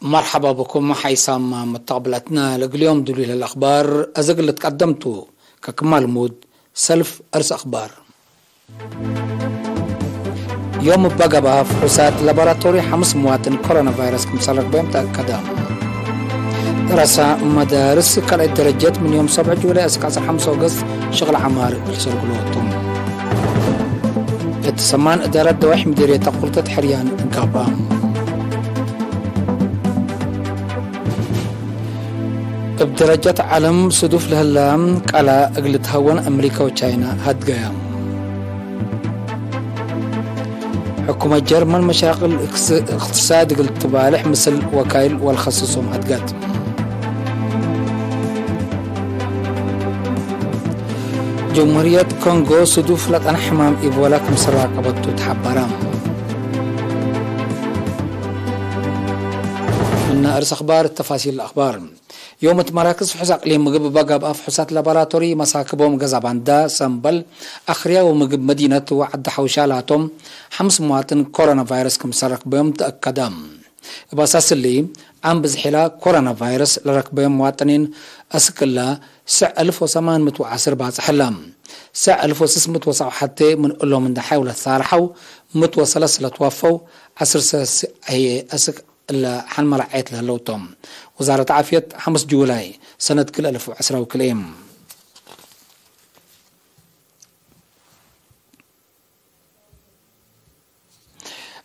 مرحبا بكم حيثم متقبلتنا اليوم دليل الأخبار أزقل تقدمتوا ككمال مود سلف أرس أخبار يوم بقى فحوصات لابراتوري 5 مواطن كورونا فيروس كمسالك بهم تأكدا دراسة مدارس كلا درجات من يوم 7 جولاي أسك 5 أغسطس شغل عمار حسر قلوتهم اتسمان إدارة دوائح مديرية قلطة حريان انقابا بدرجة عالم صدوف لهالام قالا اقلت هون امريكا وچاينا هادقايا حكومة جرمن مشاغل اقتصاد قلت تبالح مثل وكايل والخصصهم هادقات جمهورية كونغو صدوف لطن حمام إبولا كمسرا قبطو تحبرام من أرس أخبار التفاصيل الأخبار يوم مراكز فحوص أقليم مقب بقى بفحوصات لابراتوري مساكبهم قزاباندا سنبل أخريا ومقب مدينة وعد حوشالاتهم 5 مواطن كورونا فيروس كمسرق بهم تأكدام باساس اللي عم بزحلا كورونا فيروس لركبهم مواطنين أسكلا سع 1810 باز حلام سع 1600 حتى من قلهم من دحاول الثارحو متوصلة لتوفوا 10 هي أسك حنمر عيت لهلوتهم وزارة عافية 5 جولاي سنة كل 1010 وكليم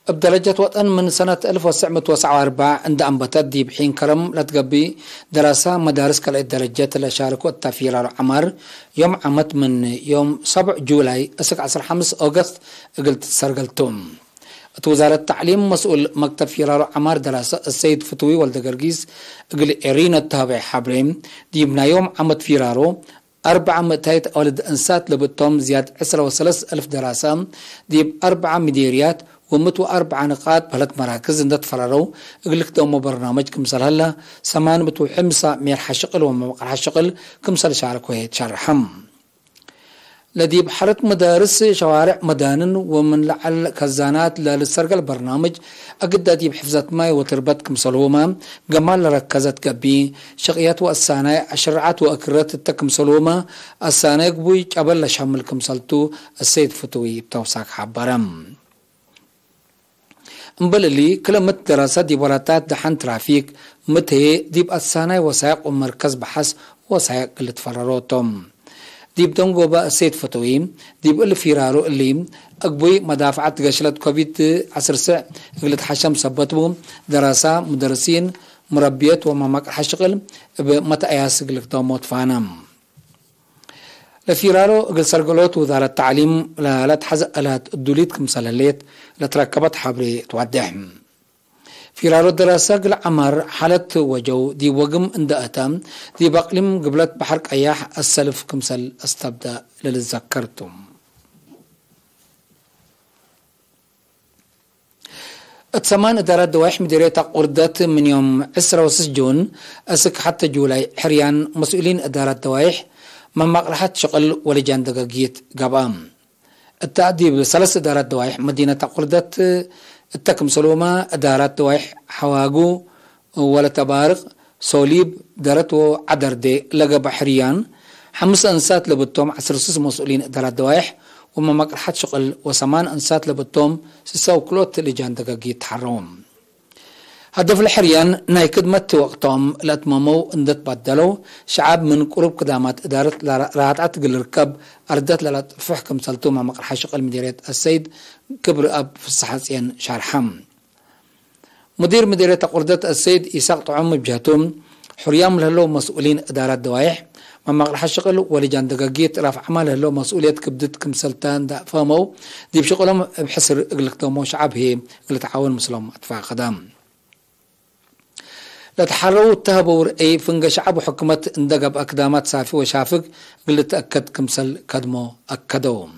بدرجة وطن من سنة 1949 عند أنبتت دي بحين كرم لتقبي دراسة مدارس كلا الدرجات اللي شاركوا التفير العمر يوم عمت من يوم 7 جولاي أسك 5 أغسطس قلت سرقلتهم وزارة التعليم مسؤول مكتب فيرارو عمار دراسة السيد فتوي والدقرقيس قل إرينا التابع حبريم ديبنا يوم عمد فيرارو 400 أولد أنسات لبتهم زياد 10,000 دراسة ديب 4 مديريات ومتو 4 نقاط بلد مراكز اندت فرارو اقلك دوما برنامج كمسال هلا 8 متو حمصة مير حشقل وموقع حشقل كمسال شاركو هيت شارحم لدي بحرة مدارس شوارع مدانن ومن لعل كزانات للسرقل برنامج أقد دي بحفظة ماي وتربت كمسلومة قمال ركزت قبي شقيات والسانة أشرعات وأكرات التكمسلومة السانة قبوي قبل لشامل كمسلتو السيد فتوي بتوساك حبارم انبل اللي كلمة دراسة دي وراتات دحان ترافيك متهي ديب السانة وسايق ومركز بحث وسايق اللي تفرروتهم ديب دونغو با السيد فتوي ديب اللي فيرارو اللي أقبوي مدافعات قشلت كوفيد 10 قلت حشم سبتبو دراسة مدرسين مربيات ومامك حشغل بمتى أياس قلت دوموت فانم لفيرارو قل سرقلوت وزارة التعليم لا تحزق لا الدوليت كمسلاليت لتركبت حبري توعدهم فيرارو دراسة قل عمر حالة وجو دي وقم اندأتم دي بقلم قبلت بحرك اياح السلف كمسل استبدأ للذكرتم اتسمان ادارات دوائح مديرية قردت من يوم 10 جون اسك حتى جولاي حريان مسؤولين ادارات دوائح من مقرحة شغل ولجان دقاقيت قبام التأديب 3 ادارات دوائح مدينة قردت التكم سلومة ادارات دوائح حواقو ولا تبارق سوليب دارتو عدر دي لقى بحريان 5 انسات لبتوم 10 مسؤولين ادارات دوائح وما مقرحة شغل و8 انسات لبتوم سساو كلوت لجان دقاقيت تحرهم هدف الحريان ناي كدمت وقتهم لاتمامو اندت بدلو شعب من قرب قدامات ادارة راتعت قل ركب اردت للا فحكم سلتو مع مقرحة شغل مديرية السيد كبر اب في الصحاسين شارحم مدير مديرية قردت السيد إساق طعم بجهتهم حريام لهلو مسؤولين ادارات دوائح مع مقرحة شغل ولجان دقاقيت رافع عمال لهلو مسؤولية كبدت كمسلتان دا فامو دي بشغلهم بحسر اقلقتومو شعب هي اللي تعاون مسلم اتفاق قدام لتحروا التهبور اي فنق شعب وحكومة اندقب اقدامات صافي وشافق قلت تأكد كمسل كدمو اكدوهم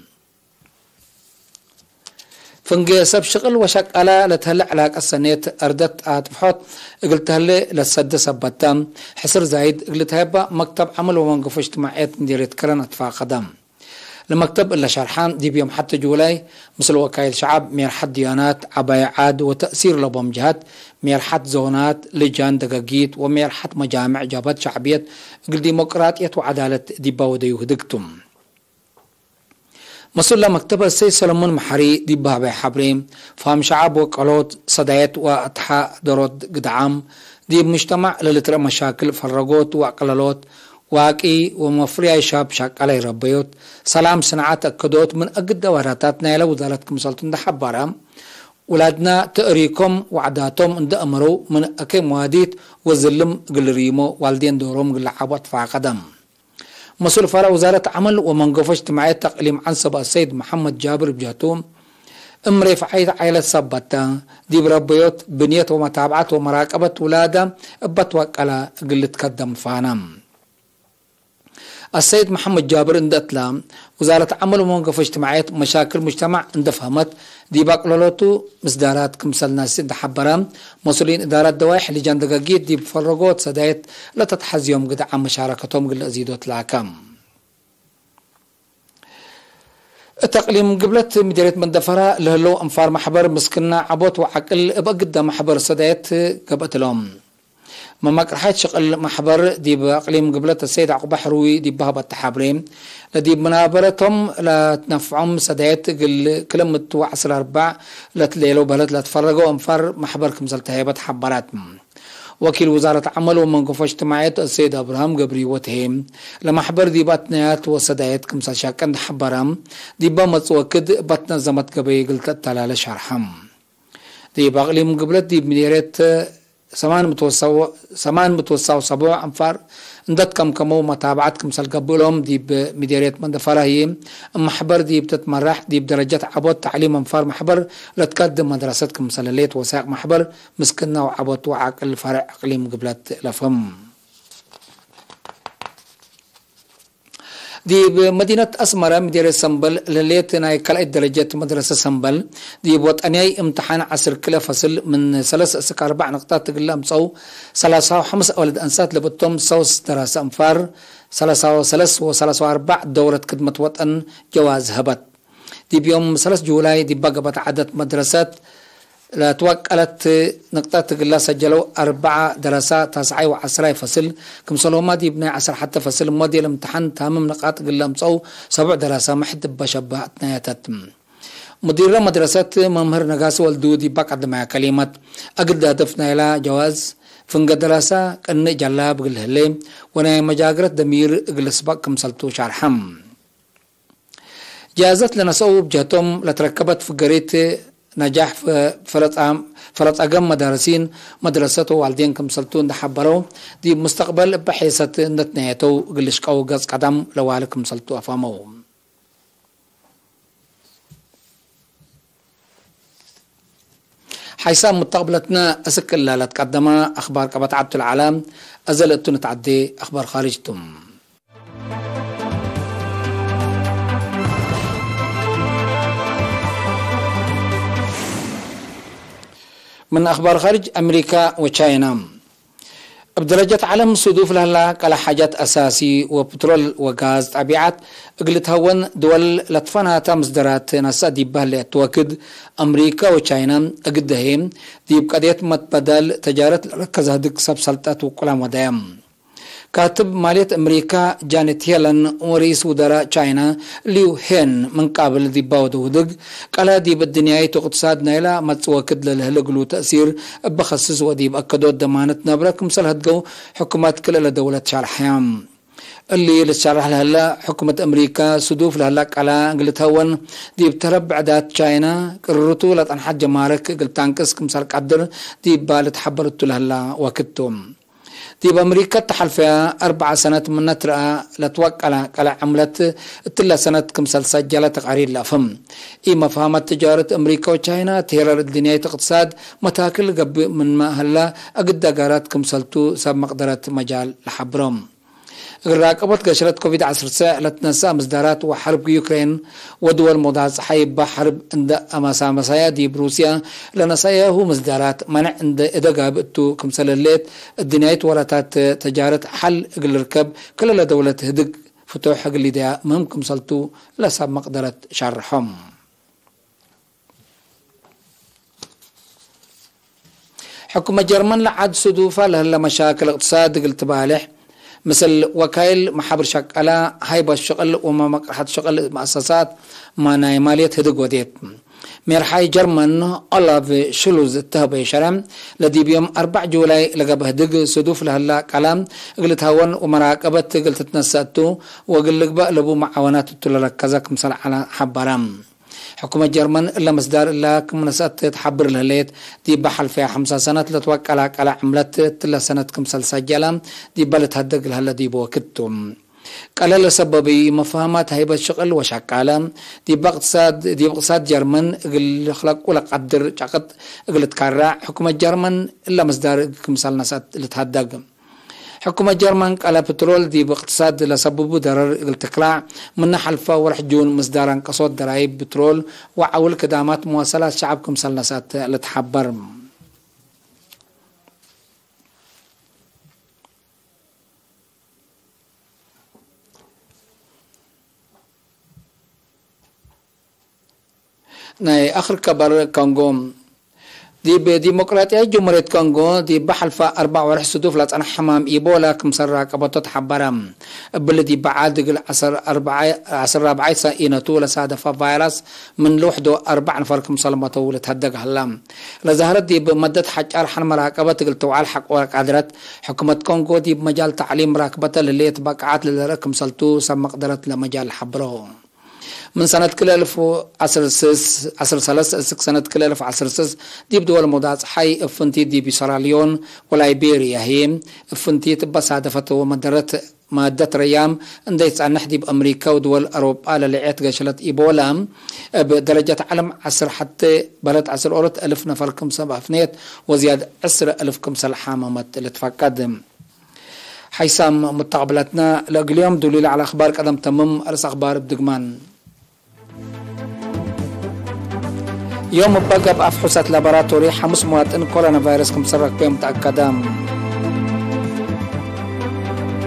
فنق سب شغل وشك على لتهلع علاق السنيت اردت اتبحوت قلت هلي لتصد سبتام حسر زايد قلت هيبا مكتب عمل ومنقف اجتماعيات مديرية كرن اتفاق قدام المكتب إلا شرحان دي بيوم حتى جولاي مثل وكايل شعب ميرحت ديانات عبايعات وتأثير لبهم جهات ميرحت زونات لجان دقاقيت وميرحت مجامع جابت شعبية قل ديمقراطية وعدالة دي باودي يهدقتم مسؤول مكتبة السيد سلمون محري دي بابي حبريم فهم شعب وقالوت صدايت واتحاء درود قدعام دي مجتمع للترى مشاكل فرقوت وقلالوت واقي ومفريع شاب شاك علي ربيوت سلام صناعات أكدوت من أقد وراتاتنا إلى وزارتكم سلطان ده حبارام ولادنا تقريكم وعداتهم اند أمرو من أكي مواديت وظلم قلريمو والدين دورهم قل عبط فاقدم مسؤول فرع وزارة عمل ومنقفة اجتماعية تقليم عن سبا السيد محمد جابر بجاتوم امري فعيد عائلة سبتا دي بربيوت بنية ومتابعة ومراقبة ولادة بتوكلا قلت قدم فانم السيد محمد جابر اندتلام وزارة عمل ومنقفة اجتماعية مشاكل مجتمع اندفهمت دي باقلولوتو مصدارات كمسل ناس حبرام مسؤولين إدارات دوايح لجان دقاقيت دي بفرقوت سدايت لا تتحز يوم قد عم مشاركتهم قل أزيدوت لاكام التقليم قبلت مديرية مندفرة لهلو أنفار محبر مسكنا عبوت وعقل بقد محبر سدايت قبت لهم ما مقرحات شغل محبر دي بأقليم قبلة السيد عقبة حروي دي بهبة تحابرين لدي بنابرتهم لا تنفعهم سدايت كلمة وعصر أربع لا تليلو بلد لا تفرقوا أنفار محبر كمسل تهيبة حبرات وكيل وزارة عمل ومنقفة اجتماعية السيد أبراهام قبري وتهيم لمحبر دي باتنيات وسدايت كمسل شاكن حبرام دي بامت وكد باتنا زمت قبي قلت التلال شرحم دي بأقليم قبلة دي بمديرية سمان متوسع وسبوع أنفار اندتكم كمو متابعتكم سالقبولهم دي بمديرية مندفرة هي محبر دي بتتمرح دي بدرجات عبوت تعليم أنفار محبر لتقدم مدرستكم سلاليت وساق محبر مسكنا وعبوت وعقل فرع أقليم قبلت لفهم دي بمدينة أسمرة مديرية سنبل لليتنا كلا درجات مدرسة سنبل دي بوطنية امتحان عصر كلا فصل من 3 نقطات تقلهم صو 3 أولد أنسات لبطهم صوص دراسة أنفار 3 دورة خدمة وطن جواز هبت دي بيوم 3 جولاي دي بقبت عدد مدرسات لا توكلت نقطات تقلا سجلوا 4 دراسات 9 و10 فصل كم صلوا ما دي بناء 10 حتى فصل ماضي الامتحان تمام نقاط قلا مصو 7 دراسة محد بشبه اثنينات مدير مدرسة ممهر نقاس والدودي بقعد مع كلمة أقد هدفنا إلى جواز فنق دراسة كأن جلاب قل هلي وانا مجاقرة دمير قل سبق كم سلطو شارحم جازت لنا صوب جاتهم لتركبت في قريت نجاح فرط أقام مدارسين مدرسته والدين كم سلطون دحبروا دي مستقبل بحيثة نتنيتو قلش قو قز قدم لوالكم سلطو أفهموا حيث مستقبلتنا أسكال لا تقدم أخبار قبط عبد العالم أزلت نتعدي أخبار خارجتم من أخبار خارج أمريكا وتشاينا بدرجة عالم صدوف لها كلا حاجات أساسي وبترول وغاز طبيعات قلت هون دول لطفنا تمصدرات ناس دي بهل توكد أمريكا وتشاينا أقدهم دي بقضية متبادل تجارة ركز هدك سبسلطات وكلام ودايم كاتب مالية أمريكا جانيت هيلن ورئيس وزراء تشاينا ليو هين من قابل دي باود ودق قال دي بالدنيا اقتصاد نايلا متوكد للهلقلو تأثير بخصص ودي بأكدود دمانة نبرك مثل هدقو حكومات كل دولة شارحيام اللي للشرح لهلا حكومة أمريكا صدوف لهلا على قلت هون دي بترب عدات تشاينا قررتو لتنحج جمارك قلت تنقص كمثال قدر دي بالتحبرتو لهلا وكتهم دي بأمريكا تحل فيها 4 سنوات من نترأى لتوقع على عملة 3 سنوات كمثال سجلة تقارير لأفهم إما فهمت تجارة أمريكا وتشاينا تهرر الدنيا اقتصاد متاكل قب من ما هلا أقد قارات كمثالتو سب مقدرة مجال لحبرهم راقبت قشرة كوفيد 19 لتنسى مصدرات وحرب يوكرين ودول مضاد حيب حرب عند مسايا دي بروسيا لنسايا هو مصدرات منع عند إذا قابتو كمثال الليت الدنيا ورطات تجارة حل قل ركب كل دولة هدق فتوح اللي دا ممكن صلتو لسب مقدرة شرحهم. حكومة جرمن لعد صدوفة لها مشاكل اقتصاد قلت بالح مثل وكايل محبر شقلة هايبة الشغل وما مقرحة شغل مؤسسات ما نايمالية هدق وديت ميرحاي جرمن ألاف شلوز التهبة شرم لدي بيوم 4 جولاي لقبه دق صدوف لهلا كلام قلت هون ومراقبة قلت تنساتو وقل لك بقى لبو معاونات التلالك كذاك مثل على حبرام. حكومة جرمن إلا مصدر إلا كمنسات تحبر الهليت دي بحل فيها 5 سنة لتوكل على عملت تلا سنة كمسل سجلة دي بلت هدق لهلا دي بوكتهم قال سببي مفاهمات هيبة الشغل وشكالة دي باقتصاد جرمن قل خلق ولا قدر شقت قلت كارع حكومة جرمن إلا مصدر كمسل نسات لتهدق. حكومة جرمن على بترول دي باقتصاد لسببه ضرر التقلاع من حلفة ورحجون مصدرا قصود درايب بترول وعول كدامات مواصلات شعبكم سلنسات لتحبر. ناي آخر كبر كونغو دي بديمقراطية جمهورية كونغو دي بحلفة 4 ورح صدوف لات أنا حمام إيبولا كمسرع كبطت حبرم بلدي بعد عصر 4 سنة لسادفة فيروس من لوحده 4 نفر كمسلمة ولتهدق هلام لظهرت دي بمدة حج أرحن مراقبة قلت وعال حق قادرت حكومة كونغو دي بمجال تعليم مراقبة اللي يتبقعات للرقم سلطو سم مقدرت لمجال حبره من سنة كل 10 سنة كل 10 دي بدول مضاعف حي افنتي دي بسراليون ولايبيريا هي افنتي تبقى صادفت مادة ريام اندي نحدي بأمريكا ودول أوروبا للعيات قشلت إيبولا بدرجة علم 10 حتى بلد 10 أورت 1000 نفر كم سبع فنيت وزياد 10,000 كم سلحامة لتفقد. حيسام متقبلتنا اليوم دليل على أخبار قدم تمم أرس أخبار بدقمان. يوم بقى بأفحوصات لابراتوري 5 مواطن كورونا فيروس كم سرق بهم متأكدام.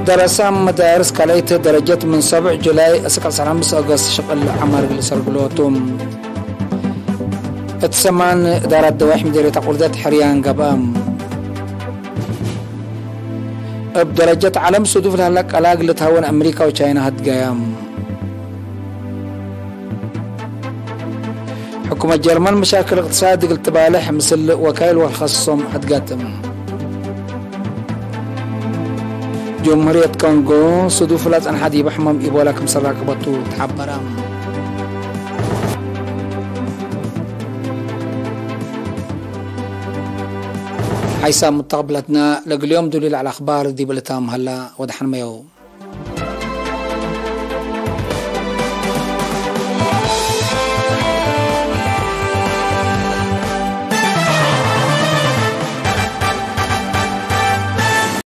درسام مدارس كاليت درجات من 7 جولاي أسكال 5 أغسطس شغل عمر لسرقلوتهم. اتسمان إدارة دوائح مديرية تقولدات حريان قبام. بدرجة علم صدوف لهلك علاق لتهون أمريكا وشاينا هتقايام. حكومة جرمن مشاكل اقتصاد قلت بالح مثل وكايل والخصم هتقاتم. جمهورية كونغو صدوف لات أن حدي بحمم إيبولا كم سراقبتو تحبرام. حيث متقبلتنا لقل يوم دليل على أخبار دي بلتام هلا ودحن ميو.